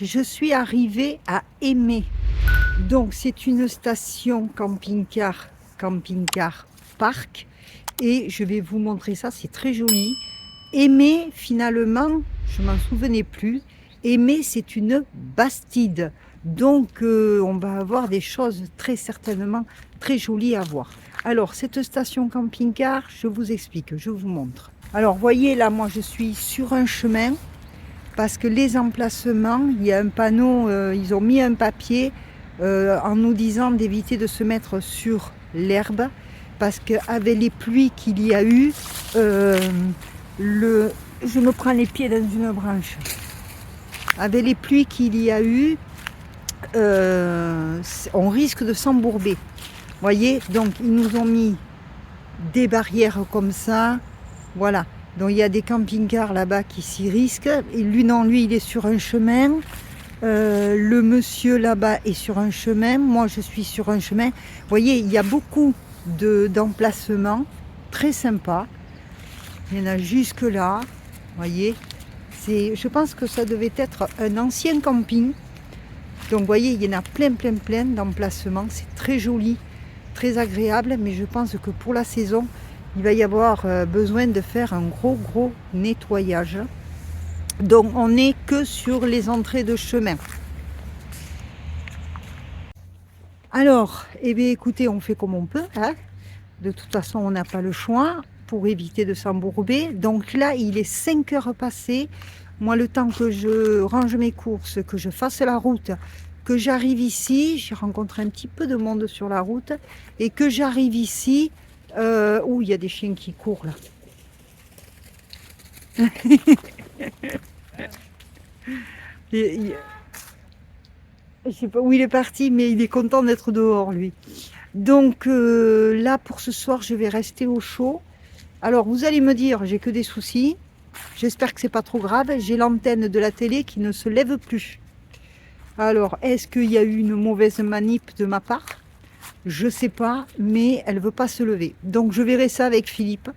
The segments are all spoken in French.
je suis arrivée à Aimé. Donc c'est une station camping-car parc. Et je vais vous montrer ça, c'est très joli. Aimé, finalement, je m'en souvenais plus. Aimé, c'est une bastide. Donc on va avoir des choses très certainement très jolies à voir. Alors cette station camping-car, je vous explique, je vous montre. Alors voyez là, moi je suis sur un chemin parce que les emplacements, il y a un panneau, ils ont mis un papier en nous disant d'éviter de se mettre sur l'herbe parce qu'avec les pluies qu'il y a eu, je me prends les pieds dans une branche. Avec les pluies qu'il y a eu, on risque de s'embourber. Voyez, donc ils nous ont mis des barrières comme ça, voilà. Donc il y a des camping-cars là-bas qui s'y risquent. Et lui, non, lui, il est sur un chemin. Le monsieur là-bas est sur un chemin. Moi, je suis sur un chemin. Vous voyez, il y a beaucoup d'emplacements très sympas. Il y en a jusque là. Vous voyez, je pense que ça devait être un ancien camping. Donc, vous voyez, il y en a plein d'emplacements. C'est très joli, très agréable. Mais je pense que pour la saison, il va y avoir besoin de faire un gros nettoyage. Donc on n'est que sur les entrées de chemin. Alors, eh bien écoutez, on fait comme on peut, hein. De toute façon, on n'a pas le choix pour éviter de s'embourber. Donc là, il est 5 heures passées. Moi, le temps que je range mes courses, que je fasse la route, que j'arrive ici, j'ai rencontré un petit peu de monde sur la route, et que j'arrive ici, où il y a des chiens qui courent là. Je sais pas où il est parti, mais il est content d'être dehors, lui. Donc là, pour ce soir, je vais rester au chaud. Alors, vous allez me dire, j'ai que des soucis. J'espère que c'est pas trop grave. J'ai l'antenne de la télé qui ne se lève plus. Alors, est-ce qu'il y a eu une mauvaise manip de ma part? Je sais pas, mais elle veut pas se lever. Donc, je verrai ça avec Philippe.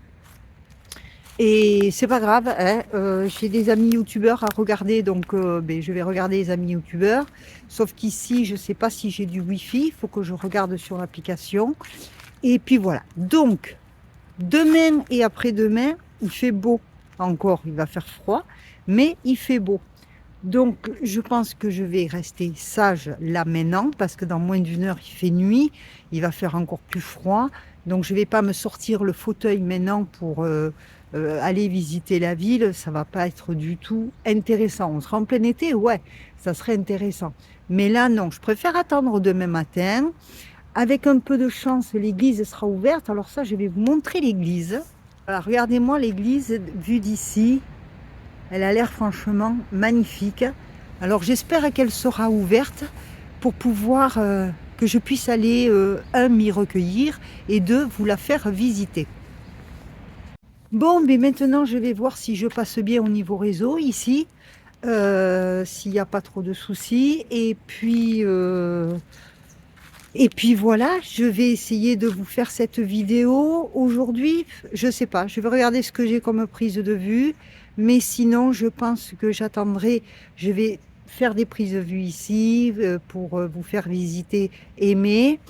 Et c'est pas grave, hein, j'ai des amis youtubeurs à regarder, donc je vais regarder les amis youtubeurs. Sauf qu'ici, je sais pas si j'ai du wifi, il faut que je regarde sur l'application. Et puis voilà. Donc, demain et après-demain, il fait beau. Encore, il va faire froid, mais il fait beau. Donc, je pense que je vais rester sage là maintenant, parce que dans moins d'une heure, il fait nuit, il va faire encore plus froid. Donc, je vais pas me sortir le fauteuil maintenant pour aller visiter la ville. Ça va pas être du tout intéressant. On sera en plein été, ouais, ça serait intéressant. Mais là, non, je préfère attendre demain matin. Avec un peu de chance, l'église sera ouverte. Alors ça, je vais vous montrer l'église. Voilà, regardez-moi l'église vue d'ici. Elle a l'air franchement magnifique. Alors j'espère qu'elle sera ouverte pour pouvoir que je puisse aller, un, m'y recueillir et deux, vous la faire visiter. Bon, mais maintenant je vais voir si je passe bien au niveau réseau ici, s'il n'y a pas trop de soucis. Et puis voilà, je vais essayer de vous faire cette vidéo aujourd'hui. Je sais pas, je vais regarder ce que j'ai comme prise de vue. Mais sinon, je pense que j'attendrai. Je vais faire des prises de vue ici pour vous faire visiter Aimé.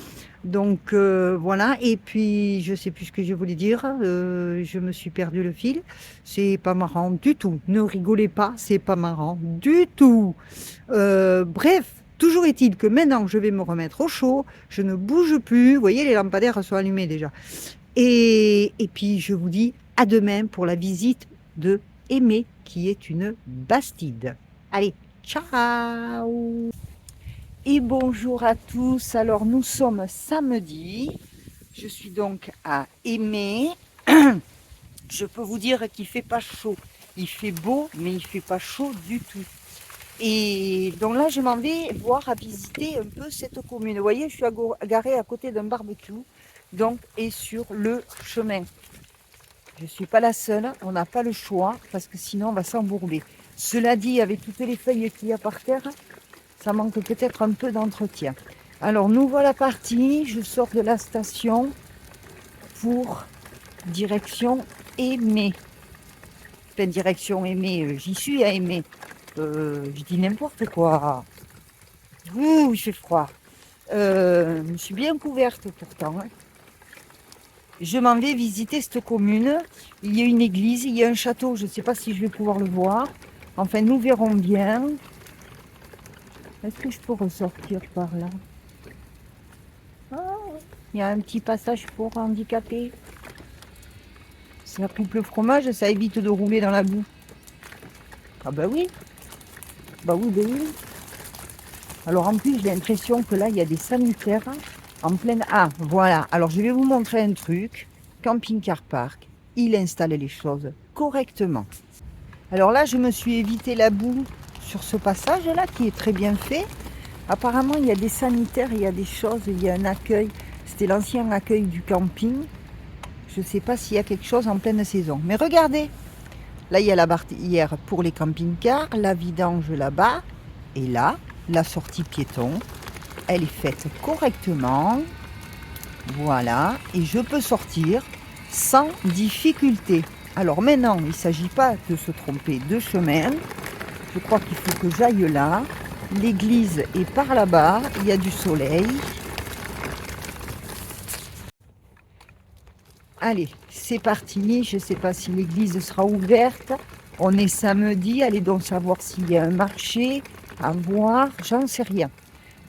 Donc voilà. Et puis, je sais plus ce que je voulais dire. Je me suis perdu le fil. C'est pas marrant du tout. Ne rigolez pas, c'est pas marrant du tout. Bref. Toujours est-il que maintenant, je vais me remettre au chaud, je ne bouge plus, vous voyez, les lampadaires sont allumés déjà. Et puis, je vous dis à demain pour la visite de Aimé, qui est une bastide. Allez, ciao! Et bonjour à tous, alors nous sommes samedi, je suis donc à Aimé. Je peux vous dire qu'il ne fait pas chaud, il fait beau, mais il ne fait pas chaud du tout. Et donc là, je m'en vais voir à visiter un peu cette commune. Vous voyez, je suis garée à côté d'un barbecue, donc, et sur le chemin. Je ne suis pas la seule, on n'a pas le choix, parce que sinon on va s'embourber. Cela dit, avec toutes les feuilles qu'il y a par terre, ça manque peut-être un peu d'entretien. Alors, nous voilà partis, je sors de la station pour direction Aimé. Enfin, direction Aimé, j'y suis à Aimé. Je dis n'importe quoi. Ouh, il fait froid. Je suis bien couverte pourtant, hein. Je m'en vais visiter cette commune. Il y a une église, il y a un château. Je ne sais pas si je vais pouvoir le voir. Enfin, nous verrons bien. Est-ce que je peux ressortir par là? Ah, il y a un petit passage pour handicapés. Ça coupe le fromage, ça évite de rouler dans la boue. Ah bah oui. Bah oui, bah oui. Alors en plus, j'ai l'impression que là, il y a des sanitaires en pleine... Ah, voilà. Alors je vais vous montrer un truc. Camping Car Park, il installe les choses correctement. Alors là, je me suis évité la boue sur ce passage-là qui est très bien fait. Apparemment, il y a des sanitaires, il y a des choses, il y a un accueil. C'était l'ancien accueil du camping. Je ne sais pas s'il y a quelque chose en pleine saison. Mais regardez, là, il y a la barrière pour les camping-cars, la vidange là-bas. Et là, la sortie piéton, elle est faite correctement. Voilà, et je peux sortir sans difficulté. Alors maintenant, il ne s'agit pas de se tromper de chemin. Je crois qu'il faut que j'aille là. L'église est par là-bas, il y a du soleil. Allez, c'est parti. Je ne sais pas si l'église sera ouverte. On est samedi, allez donc savoir s'il y a un marché à voir, j'en sais rien.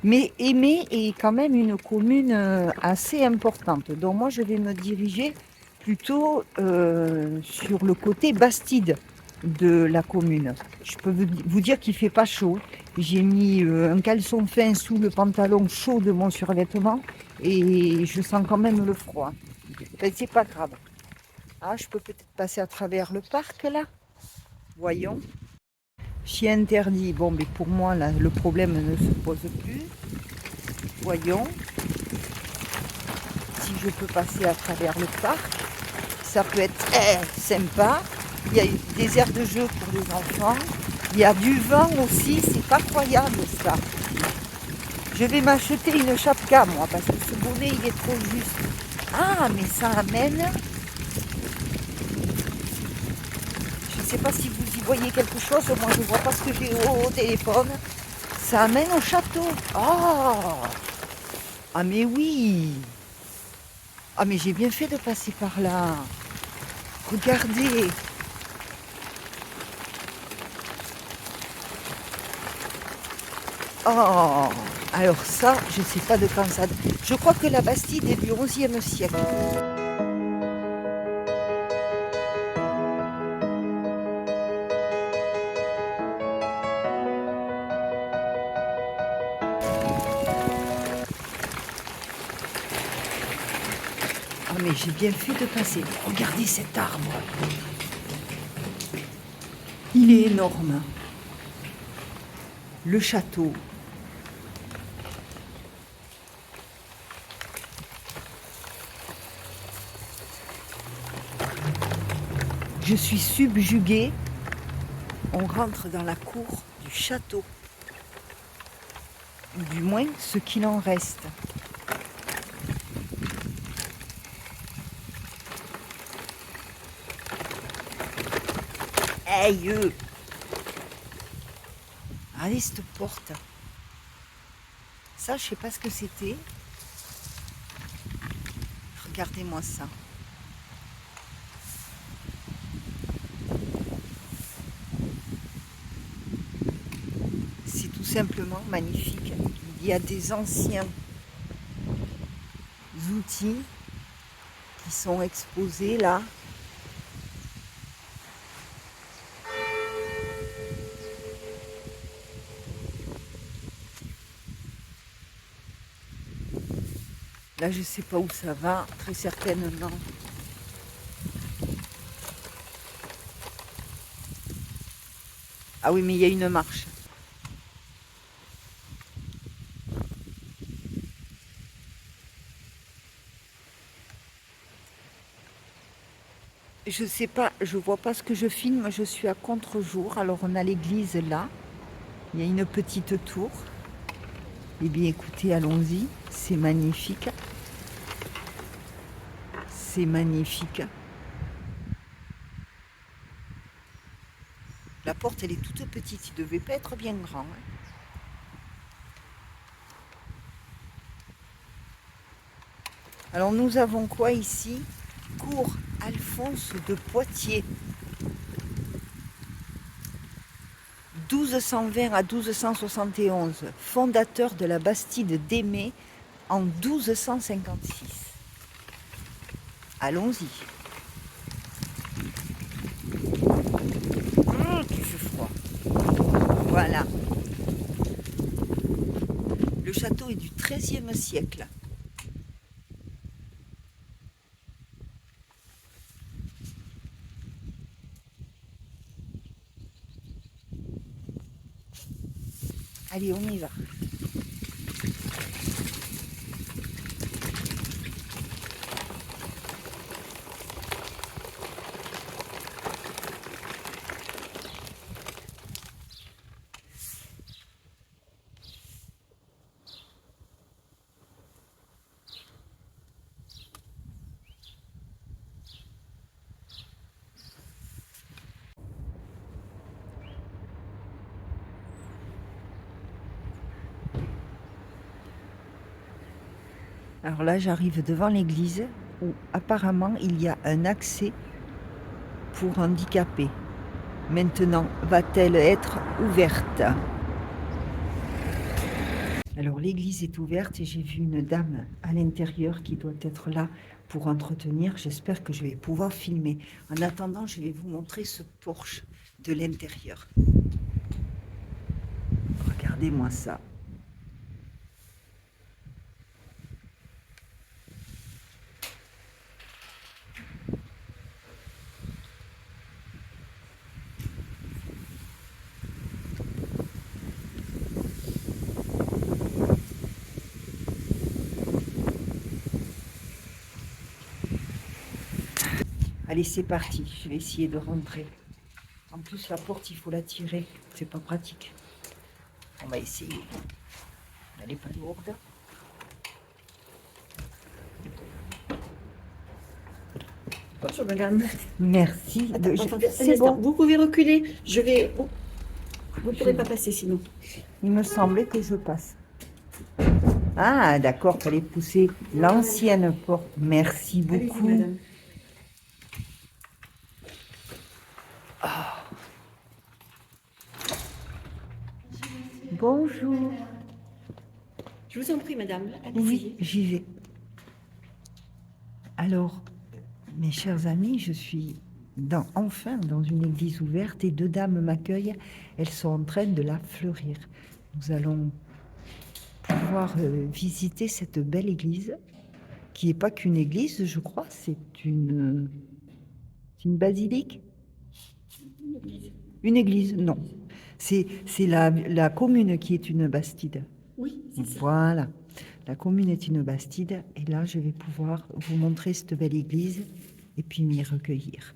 Mais Aimé est quand même une commune assez importante. Donc moi, je vais me diriger plutôt sur le côté Bastide de la commune. Je peux vous dire qu'il ne fait pas chaud. J'ai mis un caleçon fin sous le pantalon chaud de mon survêtement et je sens quand même le froid. Enfin, c'est pas grave. Ah, je peux peut-être passer à travers le parc là. Voyons. Chien interdit. Bon, mais pour moi, là, le problème ne se pose plus. Voyons si je peux passer à travers le parc. Ça peut être sympa. Il y a des aires de jeu pour les enfants. Il y a du vent aussi, c'est pas croyable ça. Je vais m'acheter une chapka moi parce que ce bonnet il est trop juste. Ah mais ça amène. Je ne sais pas si vous y voyez quelque chose, moi je ne vois pas ce que j'ai au téléphone. Ça amène au château. Oh ah mais oui. Ah mais j'ai bien fait de passer par là. Regardez. Oh, alors ça, je ne sais pas de quand ça... Je crois que la Bastide est du XIe siècle. Ah mais j'ai bien fait de passer. Regardez cet arbre. Il est énorme. Le château. Je suis subjuguée. On rentre dans la cour du château. Ou du moins ce qu'il en reste. Aïe! Allez, cette porte. Ça, je sais pas ce que c'était. Regardez-moi ça. C'est tout simplement magnifique. Il y a des anciens outils qui sont exposés là. Là, je sais pas où ça va, très certainement. Ah oui, mais il y a une marche. Je sais pas, je vois pas ce que je filme, je suis à contre-jour. Alors on a l'église là, il y a une petite tour. Eh bien écoutez, allons-y, c'est magnifique. C'est magnifique. La la porte, elle est toute petite. Il ne devait pas être bien grand. Hein. Alors nous avons quoi ici? Cours Alphonse de Poitiers. 1220 à 1271, fondateur de la Bastide d'Aimé en 1256. Allons-y. Qu'il fait froid. Voilà. Le château est du XIIIe siècle. Allez, on y va. Alors là, j'arrive devant l'église où apparemment il y a un accès pour handicapés. Maintenant, va-t-elle être ouverte? Alors l'église est ouverte et j'ai vu une dame à l'intérieur qui doit être là pour entretenir. J'espère que je vais pouvoir filmer. En attendant, je vais vous montrer ce porche de l'intérieur. Regardez-moi ça. Allez, c'est parti. Je vais essayer de rentrer. En plus, la porte, il faut la tirer. C'est pas pratique. On va essayer. Elle n'est pas lourde. Bonjour madame. Merci. C'est bon. Vous pouvez reculer. Je vais. Vous ne pourrez pas passer sinon. Il me semblait que je passe. Ah, d'accord, fallait pousser l'ancienne porte. Merci beaucoup. Allez-y, madame. Bonjour. Je vous en prie, madame. Allez-y. Oui, j'y vais. Alors, mes chers amis, je suis enfin dans une église ouverte et deux dames m'accueillent. Elles sont en train de la fleurir. Nous allons pouvoir visiter cette belle église qui n'est pas qu'une église, je crois. C'est une basilique. Une église, non. C'est la commune qui est une bastide. Oui, c'est ça. Voilà. La commune est une bastide et là, je vais pouvoir vous montrer cette belle église et puis m'y recueillir.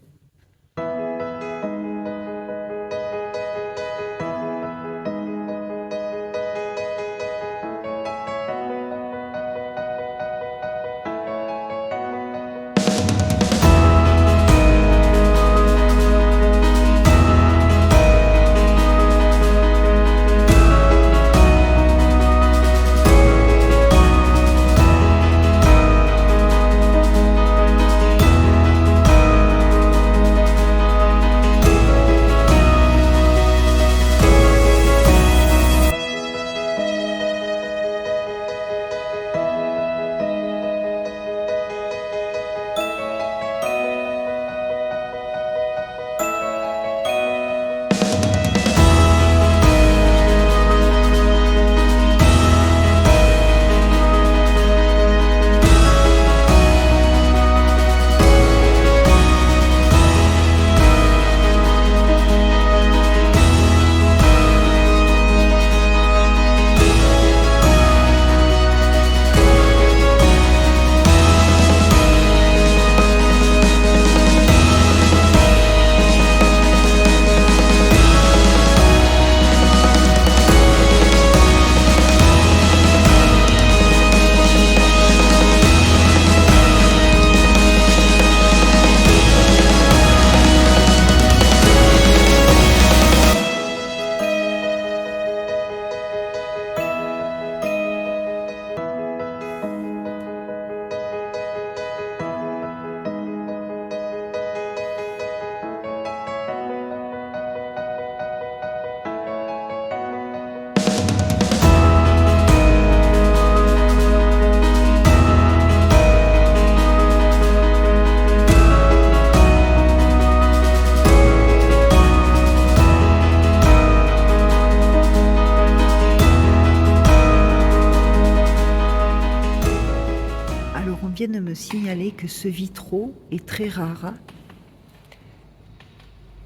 signaler que ce vitraux est très rare,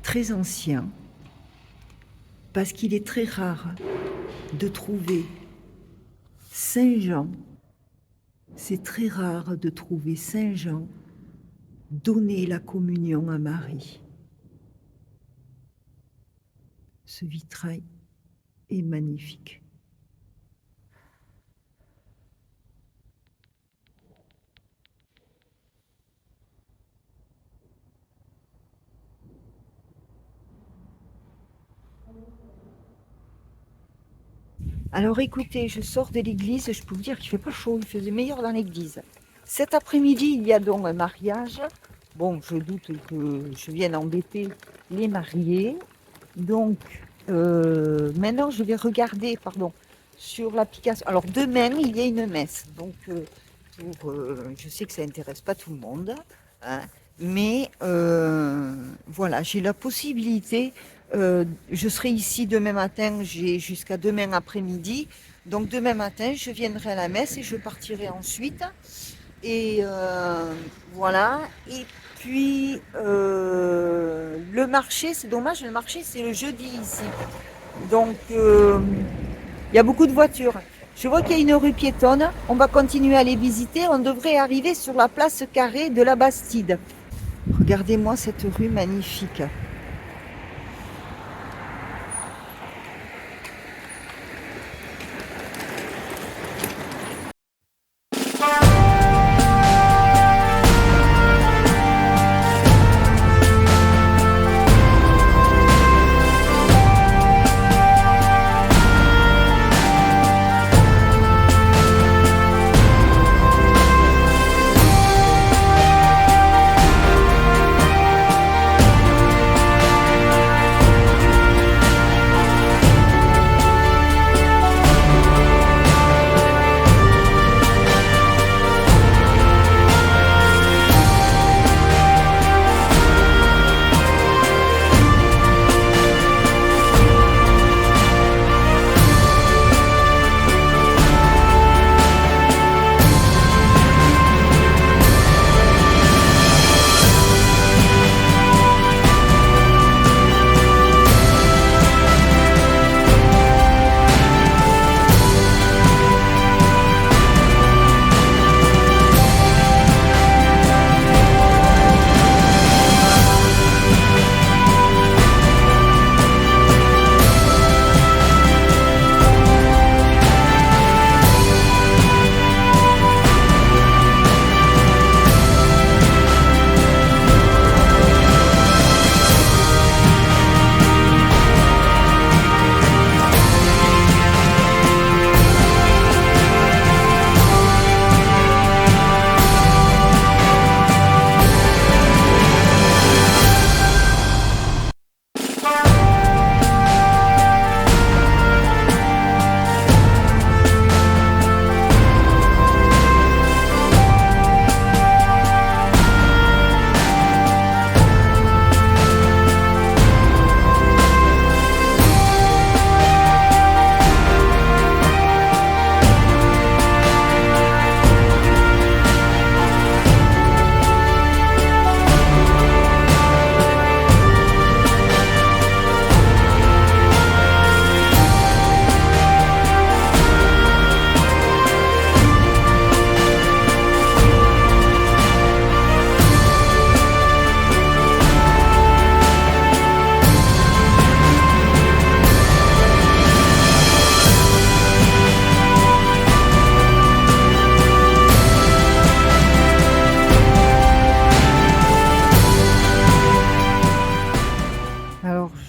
très ancien, parce qu'il est très rare de trouver Saint Jean. C'est très rare de trouver Saint Jean donner la communion à Marie. Ce vitrail est magnifique. Alors écoutez, je sors de l'église, je peux vous dire qu'il ne fait pas chaud, il faisait meilleur dans l'église. Cet après-midi, il y a donc un mariage. Bon, je doute que je vienne embêter les mariés. Donc, maintenant, je vais regarder, sur l'application. Alors, demain, il y a une messe. Donc, je sais que ça n'intéresse pas tout le monde, hein, mais voilà, j'ai la possibilité. Je serai ici demain matin, j'ai jusqu'à demain après-midi. Donc, demain matin, je viendrai à la messe et je partirai ensuite. Et voilà. Et puis, le marché, c'est dommage, le marché, c'est le jeudi ici. Donc, il y a beaucoup de voitures. Je vois qu'il y a une rue piétonne. On va continuer à les visiter. On devrait arriver sur la place carrée de la Bastide. Regardez-moi cette rue magnifique.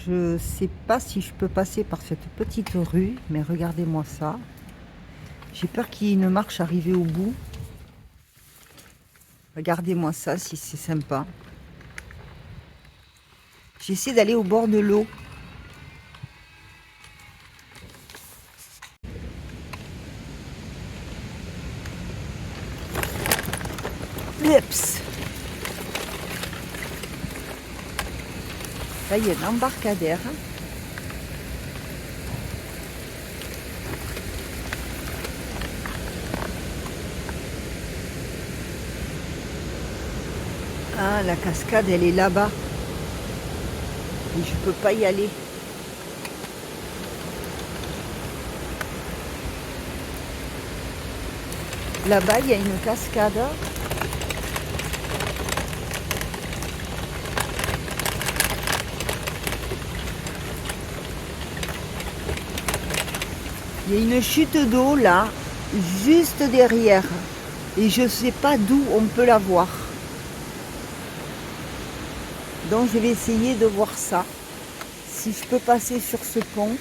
Je sais pas si je peux passer par cette petite rue, mais regardez-moi ça. J'ai peur qu'il y ait une marche arrivée au bout. Regardez-moi ça, si c'est sympa. J'essaie d'aller au bord de l'eau. Oups. Là, il y a un embarcadère. Là, la cascade, elle est là-bas. Et je peux pas y aller. Là-bas, il y a une cascade. Il y a une chute d'eau là, juste derrière. Et je ne sais pas d'où on peut la voir. Donc je vais essayer de voir ça. Si je peux passer sur ce pont.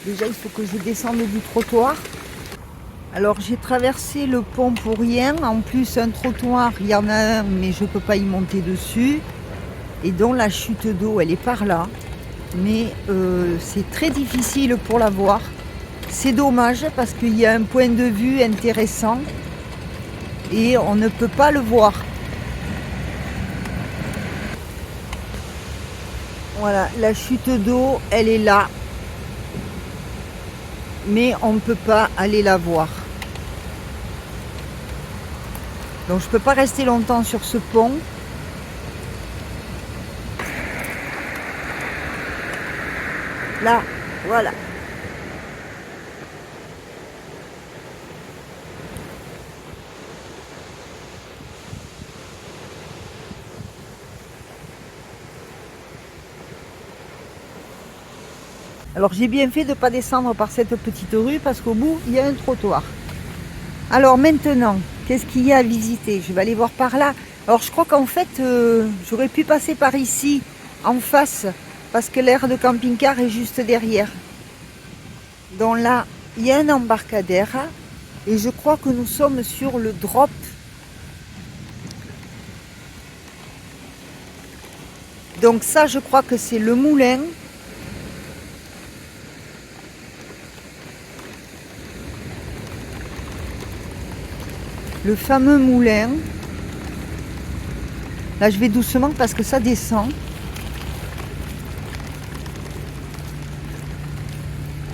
Déjà, il faut que je descende du trottoir. Alors j'ai traversé le pont pour rien. En plus, un trottoir, il y en a un, mais je ne peux pas y monter dessus. Et donc la chute d'eau, elle est par là. Mais c'est très difficile pour la voir. C'est dommage parce qu'il y a un point de vue intéressant et on ne peut pas le voir. Voilà, la chute d'eau, elle est là. Mais on ne peut pas aller la voir. Donc je ne peux pas rester longtemps sur ce pont. Là, voilà. Alors j'ai bien fait de ne pas descendre par cette petite rue parce qu'au bout, il y a un trottoir. Alors maintenant, qu'est-ce qu'il y a à visiter? Je vais aller voir par là. Alors je crois qu'en fait, j'aurais pu passer par ici, en face, parce que l'aire de camping-car est juste derrière. Donc là, il y a un embarcadère et je crois que nous sommes sur le drop. Donc ça, je crois que c'est le moulin. Le fameux moulin. Là, je vais doucement parce que ça descend.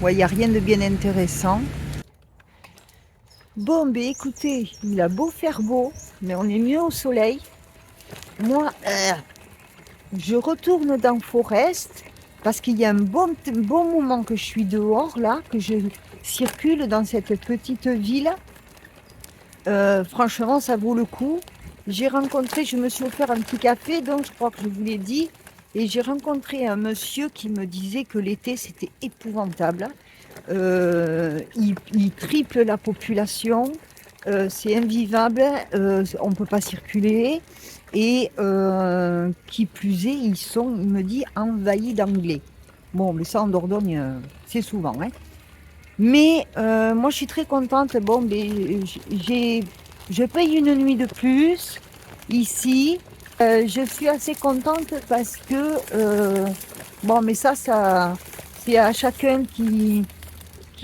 Ouais, il n'y a rien de bien intéressant. Bon, ben écoutez, il a beau faire beau, mais on est mieux au soleil. Moi, je retourne dans Forest parce qu'il y a un bon moment que je suis dehors, là, que je circule dans cette petite ville. Franchement, ça vaut le coup. J'ai rencontré, je me suis offert un petit café, donc je crois que je vous l'ai dit. Et j'ai rencontré un monsieur qui me disait que l'été, c'était épouvantable. Il triple la population, c'est invivable, on ne peut pas circuler. Et qui plus est, ils sont, il me dit, envahis d'Anglais. Bon, mais ça en Dordogne, c'est souvent. Hein. Mais moi, je suis très contente. Bon, mais je paye une nuit de plus ici. Je suis assez contente parce que, bon, mais ça c'est à chacun qui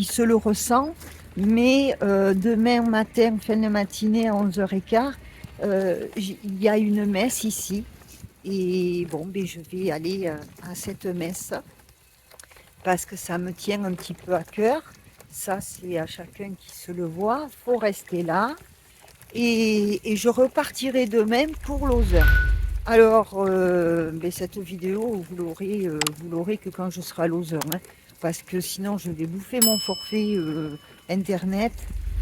se le ressent. Mais demain matin, fin de matinée à 11h15, il y a une messe ici. Et bon, ben, je vais aller à cette messe parce que ça me tient un petit peu à cœur. Ça, c'est à chacun qui se le voit. Il faut rester là. Et je repartirai demain pour Lausanne. Alors, ben, cette vidéo, vous l'aurez que quand je serai à Lausanne. Hein, parce que sinon, je vais bouffer mon forfait Internet.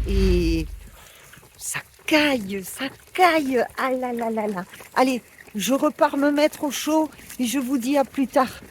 Et ça caille, ça caille. Ah là là là là. Allez, je repars me mettre au chaud et je vous dis à plus tard.